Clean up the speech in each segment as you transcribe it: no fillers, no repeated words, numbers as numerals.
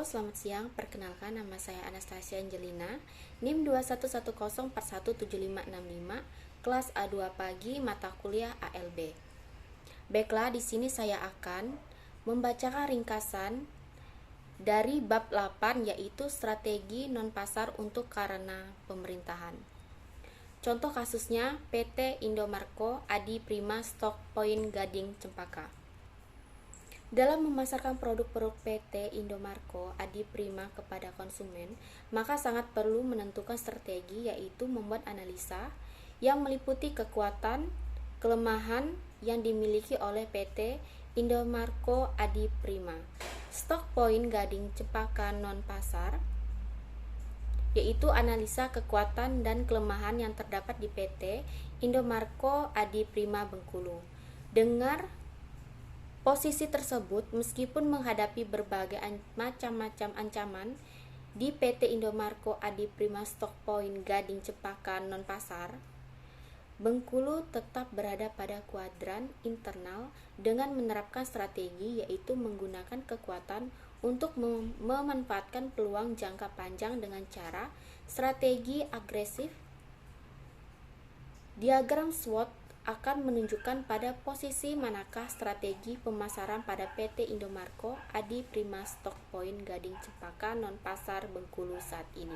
selamat siang. Perkenalkan, nama saya Anastasia Angelina, NIM 2110417565, kelas A2 pagi, mata kuliah ALB. Baiklah, di sini saya akan membacakan ringkasan dari bab 8, yaitu strategi non-pasar untuk karena pemerintahan. Contoh kasusnya PT Indomarko Adi Prima Stock Point Gading Cempaka. Dalam memasarkan produk-produk PT Indomarko Adi Prima kepada konsumen, maka sangat perlu menentukan strategi, yaitu membuat analisa yang meliputi kekuatan, kelemahan yang dimiliki oleh PT Indomarko Adi Prima Stock Point Gading Cempaka non-pasar, yaitu analisa kekuatan dan kelemahan yang terdapat di PT Indomarko Adi Prima Bengkulu. Dengar posisi tersebut, meskipun menghadapi berbagai macam-macam ancaman di PT Indomarko Adi Prima Stock Point Gading Cempaka non-pasar, Bengkulu tetap berada pada kuadran internal dengan menerapkan strategi, yaitu menggunakan kekuatan untuk memanfaatkan peluang jangka panjang dengan cara strategi agresif. Diagram SWOT akan menunjukkan pada posisi manakah strategi pemasaran pada PT Indomarko Adi Prima Stock Point Gading Cempaka non-pasar Bengkulu saat ini.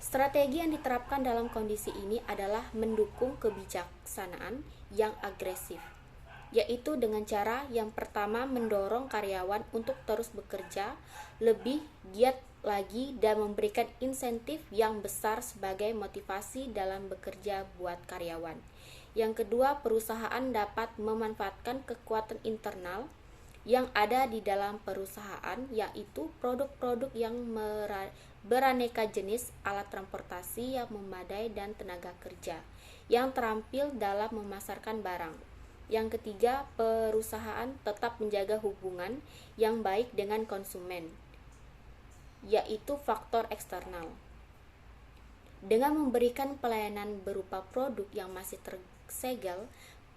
Strategi yang diterapkan dalam kondisi ini adalah mendukung kebijaksanaan yang agresif, yaitu dengan cara yang pertama mendorong karyawan untuk terus bekerja lebih giat lagi dan memberikan insentif yang besar sebagai motivasi dalam bekerja buat karyawan. Yang kedua, perusahaan dapat memanfaatkan kekuatan internal yang ada di dalam perusahaan, yaitu produk-produk yang beraneka jenis, alat transportasi yang memadai, dan tenaga kerja yang terampil dalam memasarkan barang. Yang ketiga, perusahaan tetap menjaga hubungan yang baik dengan konsumen, yaitu faktor eksternal, dengan memberikan pelayanan berupa produk yang masih tersegel,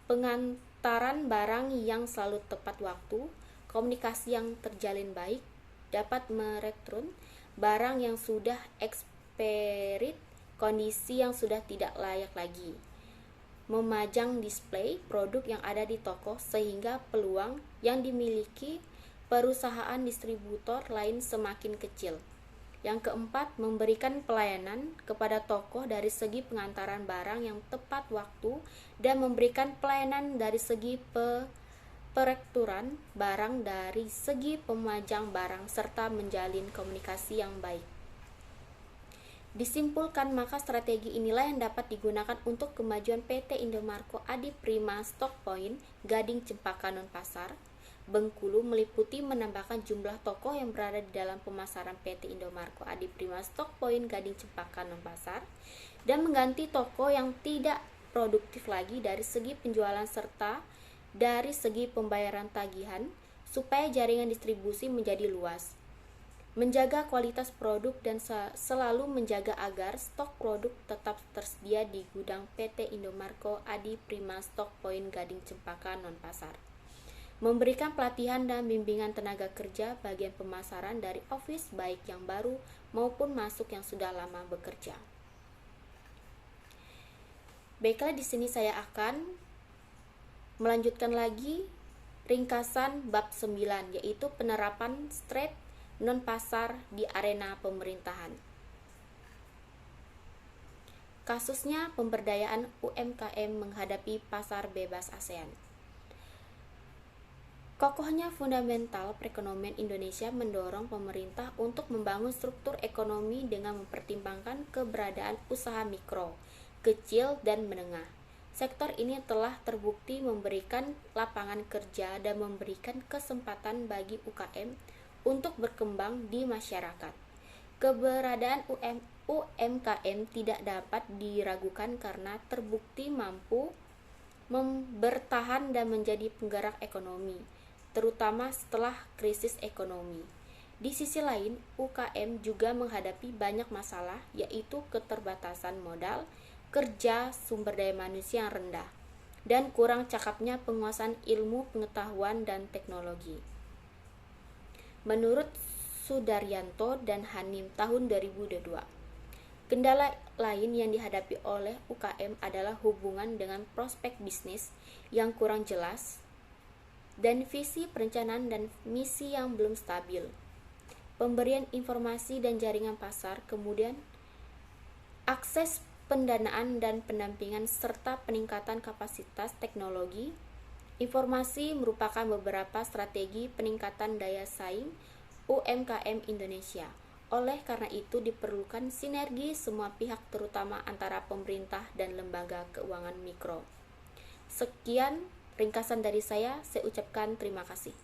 pengantaran barang yang selalu tepat waktu, komunikasi yang terjalin baik, dapat mereturn barang yang sudah expired, kondisi yang sudah tidak layak lagi, memajang display produk yang ada di toko sehingga peluang yang dimiliki perusahaan distributor lain semakin kecil. Yang keempat, memberikan pelayanan kepada toko dari segi pengantaran barang yang tepat waktu dan memberikan pelayanan dari segi perekturan barang, dari segi pemajang barang, serta menjalin komunikasi yang baik. Disimpulkan, maka strategi inilah yang dapat digunakan untuk kemajuan PT Indomarko Adi Prima Stock Point Gading Cempaka non-pasar Bengkulu, meliputi menambahkan jumlah toko yang berada di dalam pemasaran PT Indomarko Adi Prima Stock Point Gading Cempaka non-pasar dan mengganti toko yang tidak produktif lagi dari segi penjualan serta dari segi pembayaran tagihan, supaya jaringan distribusi menjadi luas, menjaga kualitas produk, dan selalu menjaga agar stok produk tetap tersedia di gudang PT Indomarko Adi Prima Stock Point Gading Cempaka non-pasar. Memberikan pelatihan dan bimbingan tenaga kerja bagian pemasaran dari office, baik yang baru maupun masuk yang sudah lama bekerja. Baiklah, di sini saya akan melanjutkan lagi ringkasan bab 9, yaitu penerapan strat non-pasar di arena pemerintahan. Kasusnya pemberdayaan UMKM menghadapi pasar bebas ASEAN. Kokohnya fundamental perekonomian Indonesia mendorong pemerintah untuk membangun struktur ekonomi dengan mempertimbangkan keberadaan usaha mikro, kecil, dan menengah. Sektor ini telah terbukti memberikan lapangan kerja dan memberikan kesempatan bagi UKM untuk berkembang di masyarakat. Keberadaan UMKM tidak dapat diragukan karena terbukti mampu bertahan dan menjadi penggerak ekonomi, terutama setelah krisis ekonomi. Di sisi lain, UKM juga menghadapi banyak masalah, yaitu keterbatasan modal kerja, sumber daya manusia yang rendah, dan kurang cakapnya penguasaan ilmu, pengetahuan, dan teknologi. menurut Sudaryanto dan Hanim tahun 2022. Kendala lain yang dihadapi oleh UKM adalah hubungan dengan prospek bisnis yang kurang jelas dan visi perencanaan dan misi yang belum stabil. Pemberian informasi dan jaringan pasar, kemudian akses pendanaan dan pendampingan serta peningkatan kapasitas teknologi. Informasi merupakan beberapa strategi peningkatan daya saing UMKM Indonesia. Oleh karena itu diperlukan sinergi semua pihak terutama antara pemerintah dan lembaga keuangan mikro. Sekian ringkasan dari saya ucapkan terima kasih.